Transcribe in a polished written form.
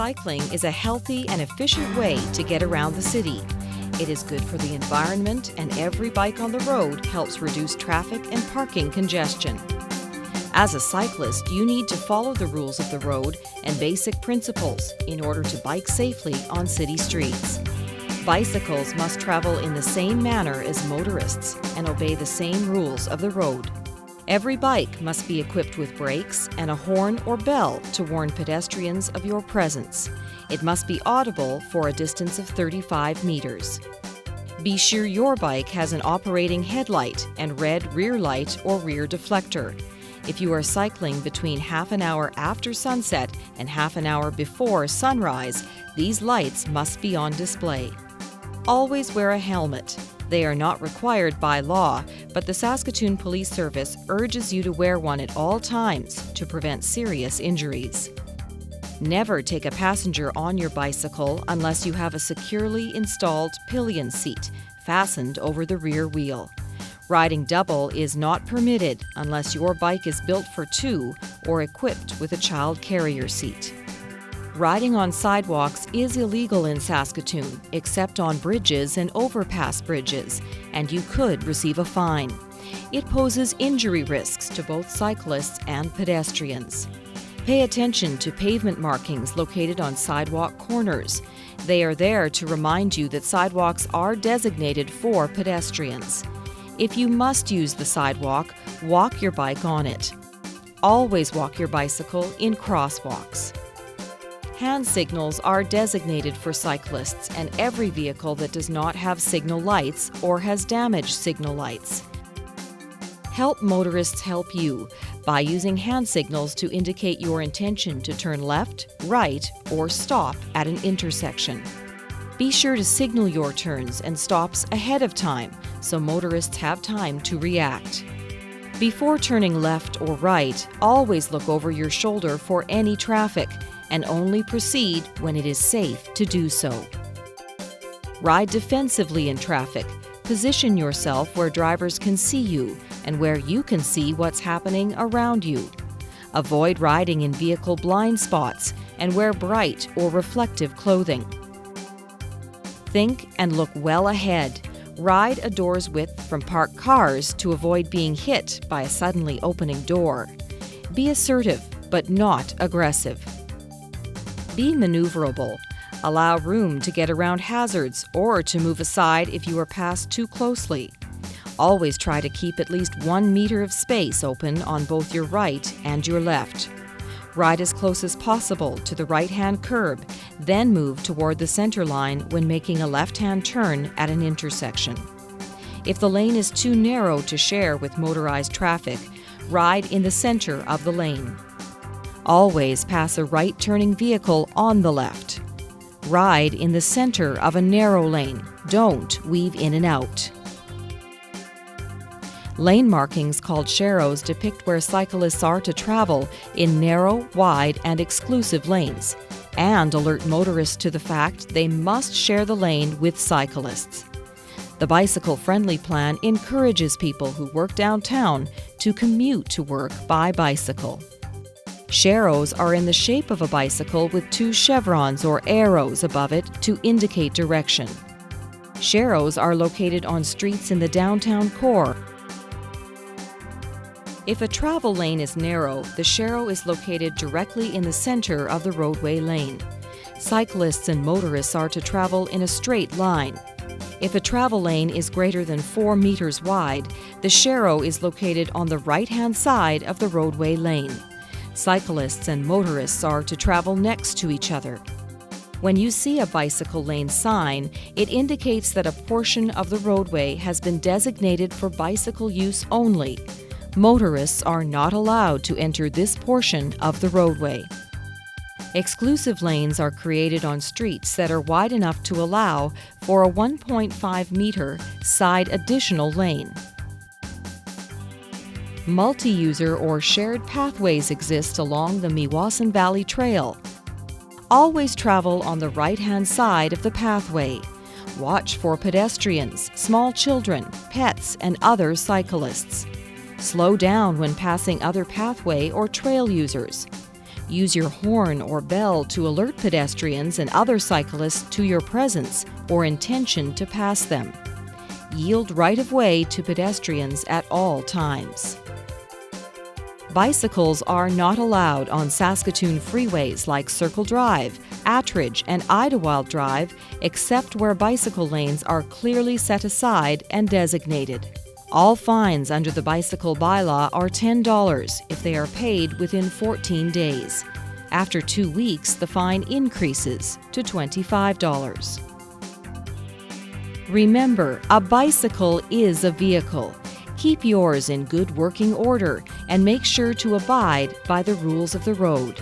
Cycling is a healthy and efficient way to get around the city. It is good for the environment, and every bike on the road helps reduce traffic and parking congestion. As a cyclist, you need to follow the rules of the road and basic principles in order to bike safely on city streets. Bicycles must travel in the same manner as motorists and obey the same rules of the road. Every bike must be equipped with brakes and a horn or bell to warn pedestrians of your presence. It must be audible for a distance of 35 meters. Be sure your bike has an operating headlight and red rear light or rear deflector. If you are cycling between half an hour after sunset and half an hour before sunrise, these lights must be on display. Always wear a helmet. They are not required by law, but the Saskatoon Police Service urges you to wear one at all times to prevent serious injuries. Never take a passenger on your bicycle unless you have a securely installed pillion seat fastened over the rear wheel. Riding double is not permitted unless your bike is built for two or equipped with a child carrier seat. Riding on sidewalks is illegal in Saskatoon, except on bridges and overpass bridges, and you could receive a fine. It poses injury risks to both cyclists and pedestrians. Pay attention to pavement markings located on sidewalk corners. They are there to remind you that sidewalks are designated for pedestrians. If you must use the sidewalk, walk your bike on it. Always walk your bicycle in crosswalks. Hand signals are designated for cyclists and every vehicle that does not have signal lights or has damaged signal lights. Help motorists help you by using hand signals to indicate your intention to turn left, right, or stop at an intersection. Be sure to signal your turns and stops ahead of time so motorists have time to react. Before turning left or right, always look over your shoulder for any traffic and only proceed when it is safe to do so. Ride defensively in traffic. Position yourself where drivers can see you and where you can see what's happening around you. Avoid riding in vehicle blind spots and wear bright or reflective clothing. Think and look well ahead. Ride a door's width from parked cars to avoid being hit by a suddenly opening door. Be assertive, but not aggressive. Be maneuverable. Allow room to get around hazards or to move aside if you are passed too closely. Always try to keep at least 1 meter of space open on both your right and your left. Ride as close as possible to the right-hand curb, then move toward the center line when making a left-hand turn at an intersection. If the lane is too narrow to share with motorized traffic, ride in the center of the lane. Always pass a right-turning vehicle on the left. Ride in the center of a narrow lane. Don't weave in and out. Lane markings called sharrows depict where cyclists are to travel in narrow, wide, and exclusive lanes, and alert motorists to the fact they must share the lane with cyclists. The bicycle-friendly plan encourages people who work downtown to commute to work by bicycle. Sharrows are in the shape of a bicycle with 2 chevrons or arrows above it to indicate direction. Sharrows are located on streets in the downtown core. If a travel lane is narrow, the sharrow is located directly in the center of the roadway lane. Cyclists and motorists are to travel in a straight line. If a travel lane is greater than 4 meters wide, the sharrow is located on the right-hand side of the roadway lane. Cyclists and motorists are to travel next to each other. When you see a bicycle lane sign, it indicates that a portion of the roadway has been designated for bicycle use only. Motorists are not allowed to enter this portion of the roadway. Exclusive lanes are created on streets that are wide enough to allow for a 1.5 meter side additional lane. Multi-user or shared pathways exist along the Meewasin Valley Trail. Always travel on the right-hand side of the pathway. Watch for pedestrians, small children, pets, and other cyclists. Slow down when passing other pathway or trail users. Use your horn or bell to alert pedestrians and other cyclists to your presence or intention to pass them. Yield right-of-way to pedestrians at all times. Bicycles are not allowed on Saskatoon freeways like Circle Drive, Attridge, and Idlewild Drive, except where bicycle lanes are clearly set aside and designated. All fines under the bicycle bylaw are $10 if they are paid within 14 days. After 2 weeks, the fine increases to $25. Remember, a bicycle is a vehicle. Keep yours in good working order and make sure to abide by the rules of the road.